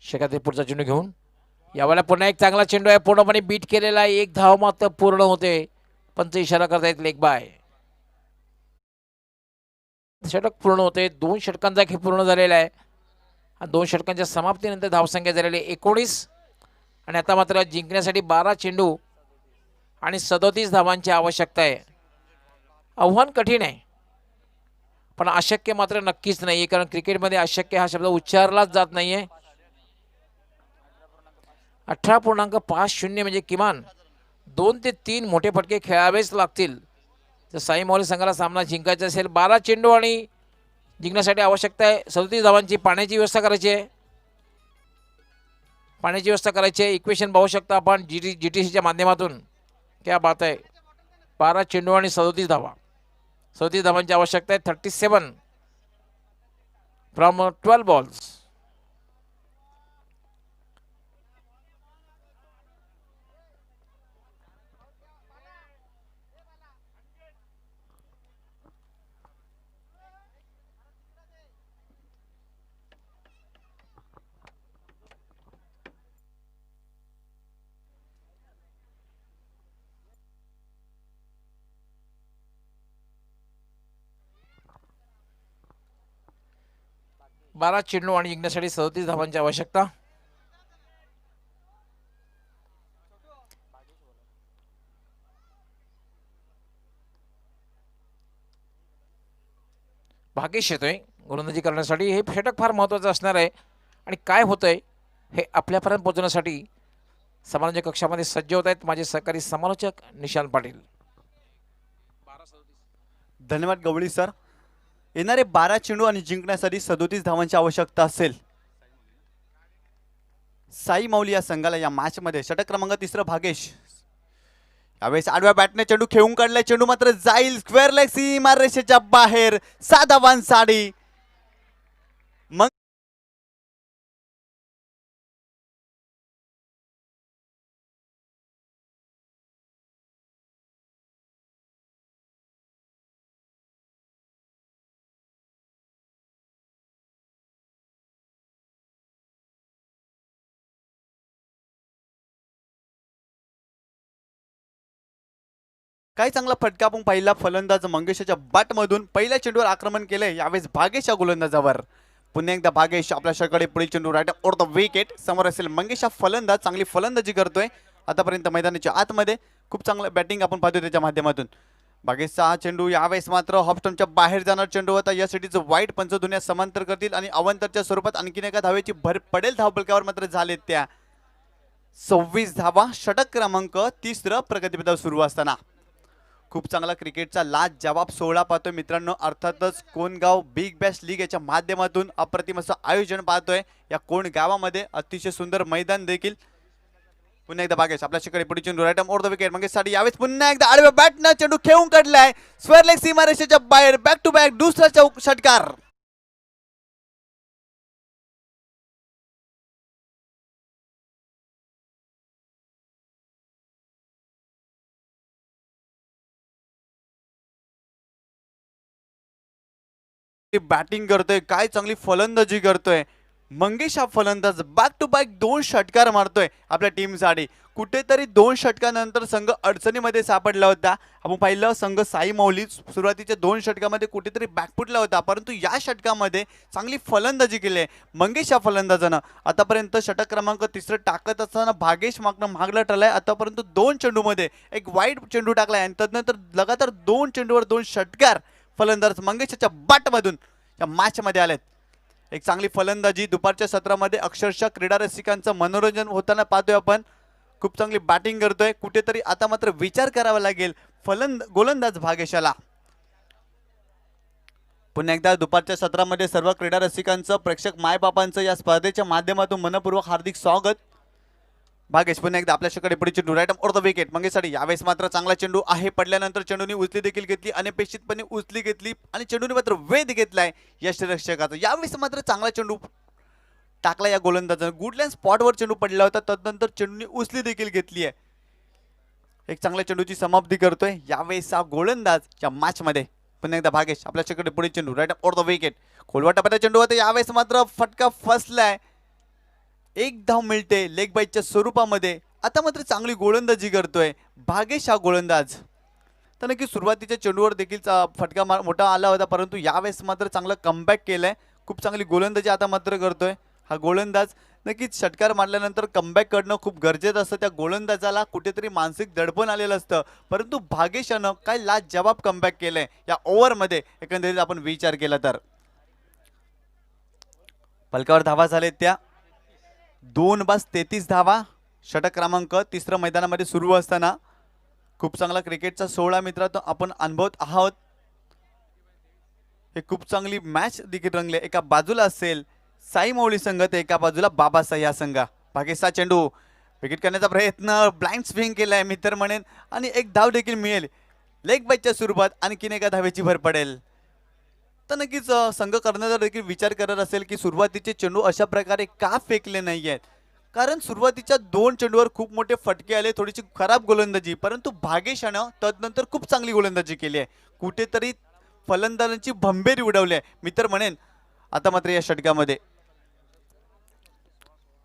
A: शेकातील पुढचा चेंडू घेऊन यावेळेला पुन्हा एक चांगला चेंडू आहे, पूर्णपणे बीट केलेला आहे. एक धाव मात्र पूर्ण होते. पंच इशारा करतायत लेग बाय. षटक पूर्ण होते. 2 षटकांचा खेळ पूर्ण झालेला आहे. 2 षटकांच्या समाप्तीनंतर धावसंख्या झालेली 19 आणि आता मात्र जिंकण्यासाठी 12 चेंडू आणि 37 धावांची आवश्यकता आहे. आव्हान कठीण आहे, पण अशक्य मात्र नक्कीच नाही, कारण क्रिकेटमध्ये अशक्य हा शब्द उच्चारलाच जात नाहीये. 18.50 म्हणजे किमान 2 ते 3 मोठे फटके खेळावेच लागतील तर साई माऊली संघाला सामना जिंकायचा असेल. 12 चेंडू आणि जिंकण्यासाठी आवश्यकता आहे 37 धावांची. पाण्याची व्यवस्था करायची आहे, पाण्याची व्यवस्था करायची आहे. इक्वेशन पाहू शकता आपण GTCच्या माध्यमातून. क्या बात आहे. 12 चेंडू आणि 37 धावा. 37 धावांची आवश्यकता आहे. 37 फ्रॉम 12 बॉल्स. बारा चेंडू आणि जिंकण्यासाठी 37 धावांची आवश्यकता. भाग्येश येतोय गोलंदाजी करण्यासाठी. हे षटक फार महत्त्वाचं असणार आहे आणि काय होतंय हे आपल्यापर्यंत पोहोचण्यासाठी समालोचक कक्षामध्ये सज्ज होत आहेत माझे सहकारी समालोचक निशांत पाटील.
B: धन्यवाद गवळी सर. येणारे 12 चेंडू आणि जिंकण्यासाठी 37 धावांची आवश्यकता असेल. साई माऊली या संघाला या मॅच मध्ये षटक क्रमांक 3 भागेश. यावेळेस आडव्या बॅटने चेंडू खेळून काढलाय. चेंडू मात्र जाईल स्क्वेअर लेग सीमा रेषेच्या बाहेर. 6 धावांसाठी मग काही चांगला फटका आपण पाहिला. फलंदाज मंगेशच्या बॅट मधून पहिल्या चेंडूवर आक्रमण केलंय. यावेळेस भागेश या गोलंदाजावर. पुन्हा एकदा भागेश आपल्या षटकाकडे पुढील चेंडू राईट ओर द विकेट. समोर असेल मंगेश हा फलंदाज. चांगली फलंदाजी करतोय आतापर्यंत मैदानाच्या आतमध्ये. खूप चांगलं बॅटिंग आपण पाहतोय त्याच्या माध्यमातून. भागेशचा हा चेंडू यावेळेस मात्र हॉफस्टम्पच्या बाहेर जाणार चेंडू होता. या सिटीचं वाईट पंच दुनिया समांतर करतील आणि अवंतरच्या स्वरूपात आणखीन एका धावेची भर पडेल. धावफलकावर मात्र झालेत त्या 26 धावा. षटक क्रमांक 3 प्रगतीपथावर सुरू असताना खूप चांगला क्रिकेटचा लाज जवाब सोहळा पाहतोय मित्रांनो. अर्थातच कोणगाव बिग बॅश लीग याच्या माध्यमातून अप्रतिम असं आयोजन पाहतोय. या कोण गावामध्ये अतिशय सुंदर मैदान देखील. पुन्हा एकदा भागेश आपल्या शिकडे पुढे चेंडू राईट ओर द विकेट. मग साठी यावेळेस पुन्हा एकदा आडव्या बॅटनं चेंडू खेळून काढलाय. स्क्वेअर लेग सीमारेषेच्या बाहेर. बॅक टू बॅक दुसरा षटकार. बॅटिंग करतोय. काय चांगली फलंदाजी करतोय. मंगेश हा फलंदाज बॅक टू बॅक 2 षटकार मारतोय आपल्या टीमसाठी. कुठेतरी 2 षटकानंतर संघ अडचणीमध्ये सापडला होता. आपण पाहिलं संघ साई मौली सुरुवातीच्या 2 षटकामध्ये कुठेतरी बॅकफुटला होता, परंतु या षटकामध्ये चांगली फलंदाजी केली आहे मंगेश या फलंदाजानं. आतापर्यंत षटक क्रमांक 3 टाकत असताना भागेश मागला टरलाय. आतापर्यंत 2 चेंडूमध्ये एक वाईट चेंडू टाकलाय आणि त्यानंतर लगातार 2 चेंडूवर 2 षटकार फलंदाज मंगेशच्या बॅटमधून या मॅचमध्ये आलेत. एक चांगली फलंदाजी दुपारच्या सत्रामध्ये अक्षरशः क्रीडा रसिकांचं मनोरंजन होताना पाहतोय आपण. खूप चांगली बॅटिंग करतोय. कुठेतरी आता मात्र विचार करावा लागेल गोलंदाज भागेशाला. पुन्हा एकदा दुपारच्या सत्रामध्ये सर्व क्रीडा रसिकांचं प्रेक्षक मायबापांचं या स्पर्धेच्या माध्यमातून मनपूर्वक हार्दिक स्वागत. भागेश पुन्हा एकदा आपल्याकडे पुढे चेंडू राईट ऑफ द विकेट मंगेशसाठी. यावेळेस मात्र चांगला चेंडू आहे. पडल्यानंतर चेंडूने उचली देखील घेतली, अनपेक्षितपणे उचली घेतली आणि चेंडूने मात्र वेध घेतलाय यष्टिरक्षकाचा. यावेळेस मात्र चांगला चेंडू टाकला या गोलंदाजाने. गुडलँड स्पॉटवर चेंडू पडला होता, तदनंतर चेंडूने उचली देखील घेतली आहे. एक चांगल्या चेंडूची समाप्ती करतोय यावेळेस हा गोलंदाज या मॅचमध्ये. पुन्हा एकदा भागेश आपल्याकडे पुढे चेंडू राईट ऑफ द विकेट. खोलवा टप्प्याचा चेंडू होता. यावेळेस मात्र फटका फसलाय. एक धाव मिळते लेग बाईटच्या स्वरूपामध्ये. आता मात्र चांगली गोलंदाजी करतोय भागेश हा गोलंदाज. तर नक्की सुरुवातीच्या चेंडूवर देखील फटका मोठा आला होता, परंतु यावेळेस मात्र चांगला कमबॅक केलाय. खूप चांगली गोलंदाजी आता मात्र करतोय हा गोलंदाज. नक्कीच षटकार मारल्यानंतर कमबॅक करणं खूप गरजेचं असतं. त्या गोलंदाजाला कुठेतरी मानसिक दडपण आलेलं असतं, परंतु भागेशानं काय लाजवाब कमबॅक केलंय या ओव्हरमध्ये. एकंदरीत आपण विचार केला तर पलकावर धावा झालेत त्या 2 बस 33 धावा. षटक क्रमांक 3 मैदानामध्ये सुरू असताना खूप चांगला क्रिकेटचा 16 मित्रांनो आपण अनुभवत आहोत. हे खूप चांगली मॅच देखील रंगले. एका बाजूला असेल साई मौली संघ, तर एका बाजूला बाबासाई हा संघ. भागेशचा चेंडू विकेट करण्याचा प्रयत्न, ब्लाइंड स्विंग केलाय मी तर म्हणेन, आणि एक धाव देखील मिळेल. लेग बाईटच्या स्वरूपात आणखीन एका धावेची भर पडेल. तर नक्कीच संघ कर्णधार देखील विचार करत असेल की सुरुवातीचे चेंडू अशा प्रकारे का फेकले नाही आहेत, कारण सुरुवातीच्या 2 चेंडूवर खूप मोठे फटके आले, थोडीशी खराब गोलंदाजी. परंतु भागेशानं तदनंतर खूप चांगली गोलंदाजी केली आहे. कुठेतरी फलंदाजांची भंबेरी उडवली आहे मी तर म्हणेन आता मात्र या षटकामध्ये.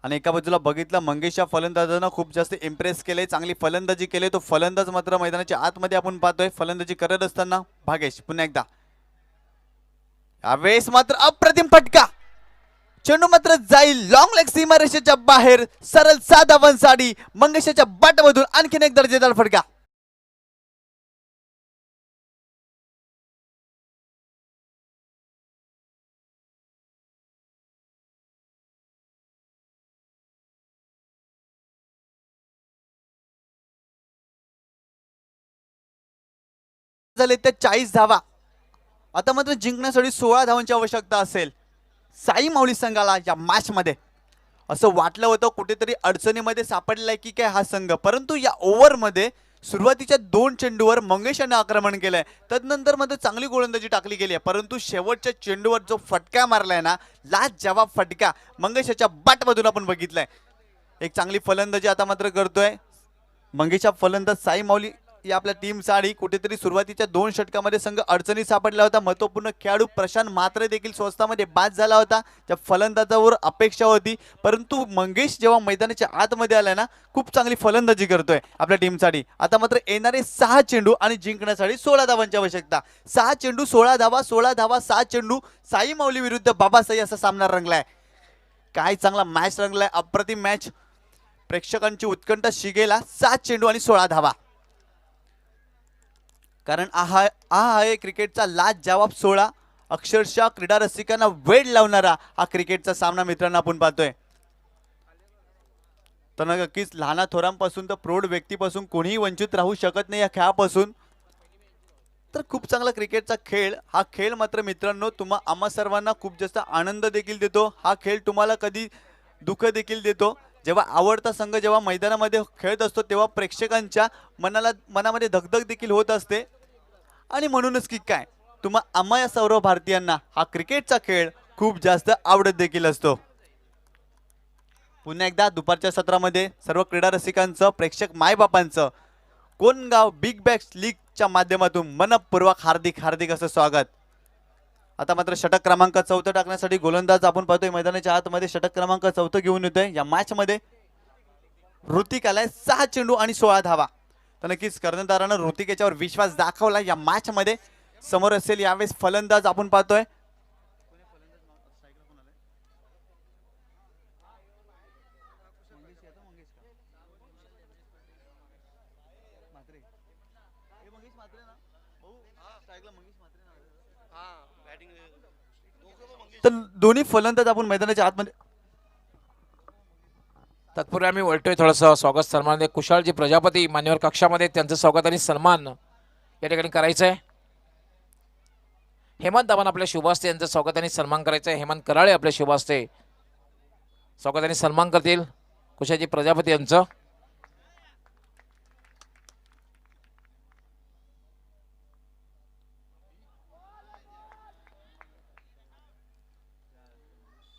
B: आणि एका बाजूला बघितलं मंगेश या फलंदाजानं खूप जास्त इम्प्रेस केले, चांगली फलंदाजी केली. तो फलंदाज मात्र मैदानाच्या आतमध्ये आपण पाहतोय फलंदाजी करत असताना. भागेश पुन्हा एकदा. यावेळेस मात्र अप्रतिम फटका. चेंडू मात्र जाईल लॉंग लेग सीमारेषेच्या बाहेर. सरळ 7 धावांसाठी मंगेशाच्या बॅटमधून आणखीन एक दर्जेदार फटका. झाले त्या 40 धावा. आता मात्र जिंकण्यासाठी 16 धावांची आवश्यकता असेल साई मौली संघाला या मॅच मध्ये. असं वाटलं होतं कुठेतरी अडचणीमध्ये सापडलाय की काय हा संघ, परंतु या ओव्हर मध्ये सुरुवातीच्या 2 चेंडूवर मंगेशाने आक्रमण केलंय. तदनंतर मध्ये चांगली गोलंदाजी टाकली गेली आहे, परंतु शेवटच्या चेंडूवर जो फटका मारलाय ना, लाजवाब फटका मंगेशाच्या बॅटमधून आपण बघितलाय. एक चांगली फलंदाजी आता मात्र करतोय मंगेशा फलंदाज साई मौली या आपल्या टीमसाठी. कुठेतरी सुरुवातीच्या 2 षटकामध्ये संघ अडचणी सापडला होता. महत्त्वपूर्ण खेळाडू प्रशांत म्हात्रे देखील स्वस्तामध्ये बाद झाला होता. त्या फलंदाजावर अपेक्षा होती, परंतु मंगेश जेव्हा मैदानाच्या आतमध्ये आला ना, खूप चांगली फलंदाजी करतोय आपल्या टीमसाठी. आता मात्र येणारे 6 चेंडू आणि जिंकण्यासाठी 16 धावांची आवश्यकता. 6 चेंडू 16 धावा, 16 धावा 6 चेंडू. साई मौली विरुद्ध बाबासाई असा सामना रंगलाय. काय चांगला मॅच रंगलाय, अप्रतिम मॅच. प्रेक्षकांची उत्कंठा शिगेला. 7 चेंडू आणि 16 धावा. कारण हा आहे क्रिकेटचा लाजवाब 16. अक्षरशः क्रीडा रसिकांना वेड लावणारा हा क्रिकेटचा सामना मित्रांनो आपण पाहतोय. तर नक्कीच लहान थोरांपासून तर प्रौढ व्यक्तीपासून कोणीही वंचित राहू शकत नाही या खेळापासून. तर खूप चांगला क्रिकेटचा खेळ. हा खेळ मात्र मित्रांनो आम्हा सर्वांना खूप जास्त आनंद देखील देतो. हा खेळ तुम्हाला कधी दुःख देखील देतो. जेव्हा आवडता संघ जेव्हा मैदानामध्ये खेळत असतो तेव्हा प्रेक्षकांच्या मनामध्ये धगधग देखील होत असते. आणि म्हणूनच की काय आम्हा या सर्व भारतीयांना हा क्रिकेटचा खेळ खूप जास्त आवडत देखील असतो. पुन्हा एकदा दुपारच्या सत्रामध्ये सर्व क्रीडा रसिकांचं, प्रेक्षक मायबापांचं कोणगाव बिग बॅश लीगच्या माध्यमातून मनपूर्वक हार्दिक हार्दिक असं स्वागत. आता मात्र षटक क्रमांक 4 टाकण्यासाठी गोलंदाज आपण पाहतोय मैदानाच्या आतमध्ये षटक क्रमांक 4 घेऊन येतोय. या मॅच मध्ये ऋतिक आलाय 6 चेंडू आणि 16 धावा. तर नक्कीच कर्णधारानं ऋतिक याच्यावर विश्वास दाखवला. या मॅच मध्ये समोर असेल यावेळेस फलंदाज आपण पाहतोय तर दोन्ही फलंदाज आपण मैदानाच्या आतमध्ये.
A: तत्पूर्वी आम्ही वळतोय थोडंसं स्वागत सन्मान कुशाळजी प्रजापती मान्यवर कक्षामध्ये त्यांचं स्वागत आणि सन्मान या ठिकाणी करायचं आहे. हेमंत आपण आपल्या शुभास्ते यांचं स्वागत आणि सन्मान करायचं आहे. हेमंत कराळे आपल्या शुभास्ते स्वागत आणि सन्मान करतील कुशाळजी प्रजापती यांचं.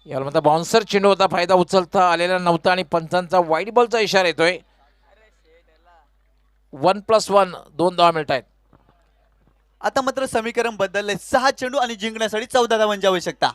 A: यावर मात्र बाउन्सर चेंडू होता, फायदा उचलता आलेला नव्हता आणि पंचांचा वाईट बॉलचा इशारा येतोय. 1+1 2 धावा मिळत आहेत.
B: आता मात्र समीकरण बदलले. 6 चेंडू आणि जिंकण्यासाठी 14 धावांची आवश्यकता.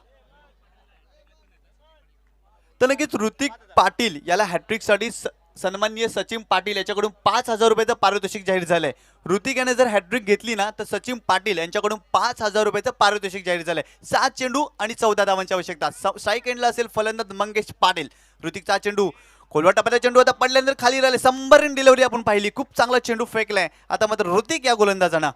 B: तर नक्कीच ऋतिक पाटील याला हॅट्रिक साठी सन्माननीय सचिन पाटील याच्याकडून 5,000 रुपयाचं पारितोषिक जाहीर झालंय. ऋतिक याने जर हॅट्रिक घेतली ना तर सचिन पाटील यांच्याकडून 5,000 रुपयाचं पारितोषिक जाहीर झालंय. 7 चेंडू आणि 14 धावांची आवश्यकता. स्ट्राईक एंडला असेल फलंदाज मंगेश पाटील. ऋतिकचा चेंडू खोलवा टप्प्याचा चेंडू आता पडल्यानंतर खाली राहिले. संबरीन डिलिव्हरी आपण पाहिली. खूप चांगला चेंडू फेकलाय. आता मात्र ऋतिक या गोलंदाजानं.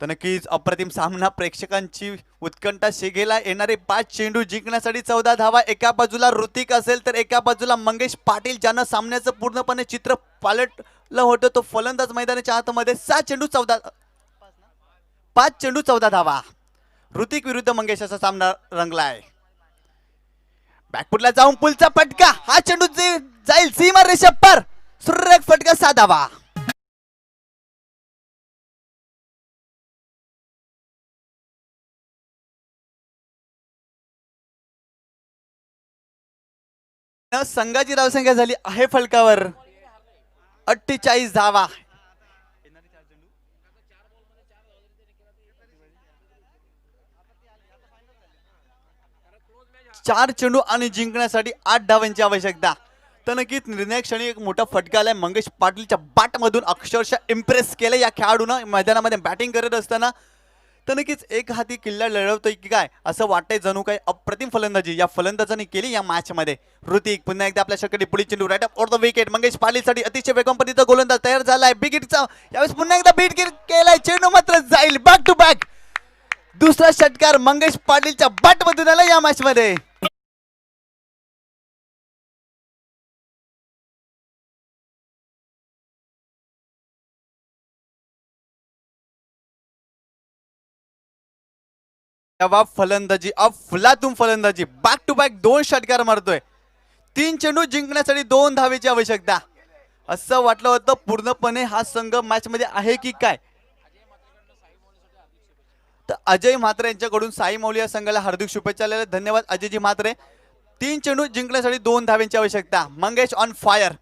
B: तर नक्कीच अप्रतिम सामना. प्रेक्षकांची उत्कंठा शिगेला. येणारे 5 चेंडू जिंकण्यासाठी 14 धावा. एका बाजूला ऋतिक असेल तर एका बाजूला मंगेश पाटील ज्यानं सामन्याचं पूर्णपणे चित्र पालटलं होतं. तो फलंदाज मैदानाच्या आतमध्ये. 5 चेंडू 14 धावा. ऋतिक विरुद्ध मंगेश असा सामना रंगलाय. बॅकफुटला जाऊन पुलचा फटका. हा चेंडू जाईल सीमा रेषा पार. सुरेख फटका 6 धावा. संघाची धावसंख्या झाली आहे फलकावर 48 धावा. 4 चेंडू आणि जिंकण्यासाठी 8 धावांची आवश्यकता. तर नक्कीच निर्णायक क्षणी एक मोठा फटका आलाय. मंगेश पाटीलच्या बॅटमधून अक्षरशः इम्प्रेस केलं या खेळाडूनं मैदानामध्ये बॅटिंग करत असताना. तर नक्कीच एक हाती किल्ला लढवतोय की काय असं वाटतंय. जणू काही अप्रतिम फलंदाजी या फलंदाजांनी केली या मॅच मध्ये. ऋतिक पुन्हा एकदा आपल्या षटकारी पुढील चेंडू right up over the wicket. Mangesh पाटीलसाठी अतिशय वेगवान पद्धतीचा गोलंदाज तयार झालाय. बिग हिटचा यावेळेस पुन्हा एकदा बीट केलाय. चेंडू मात्र जाईल बॅक टू बॅक. दुसरा षटकार मंगेश पाटीलच्या बॅट मधून आला या मॅच मध्ये. फलंदाजी अफलातून फलंदाजी. बॅक टू बॅक 2 षटकार मारतोय. 3 चेंडू जिंकण्यासाठी 2 धावेची आवश्यकता. असं वाटलं होतं पूर्णपणे हा संघ मॅच मध्ये आहे की काय. तर अजय म्हात्रे यांच्याकडून साई मौली या संघाला हार्दिक शुभेच्छा. धन्यवाद अजयजी म्हात्रे. 3 चेंडू जिंकण्यासाठी 2 धावेची आवश्यकता. Mangesh on fire.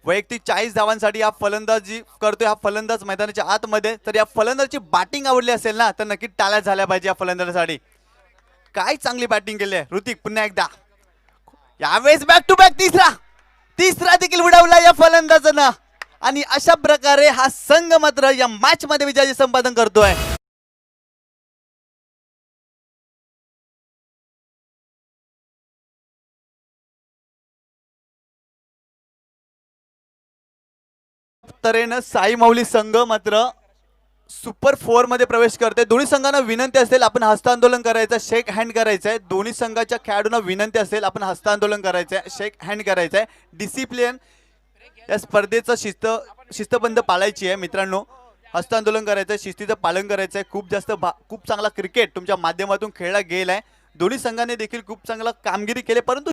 B: वैयक्तिक 40 धावांसाठी हा फलंदाजी करतोय. हा फलंदाज मैदानाच्या आतमध्ये. तर या फलंदाजाची बॅटिंग आवडली असेल ना तर नक्की टाळ्या झाल्या पाहिजे या फलंदाजासाठी. काय चांगली बॅटिंग केली आहे ऋतिक. पुन्हा एकदा यावेळेस बॅक टू बॅक तिसरा देखील उडवला या फलंदाजानं. आणि अशा प्रकारे हा संघ मात्र या मॅच मध्ये विजयाचे संपादन करतोय. तऱ्हेनं साई मौली संघ मात्र सुपर 4 मध्ये प्रवेश करते. दोन्ही संघांना विनंती असेल आपण हस्तांदोलन करायचं, शेक हँड करायचं आहे. दोन्ही संघाच्या खेळाडूंना विनंती असेल आपण हस्तांदोलन करायचं आहे, शेक हँड करायचं आहे. डिसिप्लिन या स्पर्धेचं शिस्तबंध पाळायची आहे मित्रांनो. हस्तांदोलन करायचं, शिस्तीचं पालन करायचं आहे. खूप चांगला क्रिकेट तुमच्या माध्यमातून खेळला गेलाय. दोन्ही संघाने देखील खूप चांगला कामगिरी केली परंतु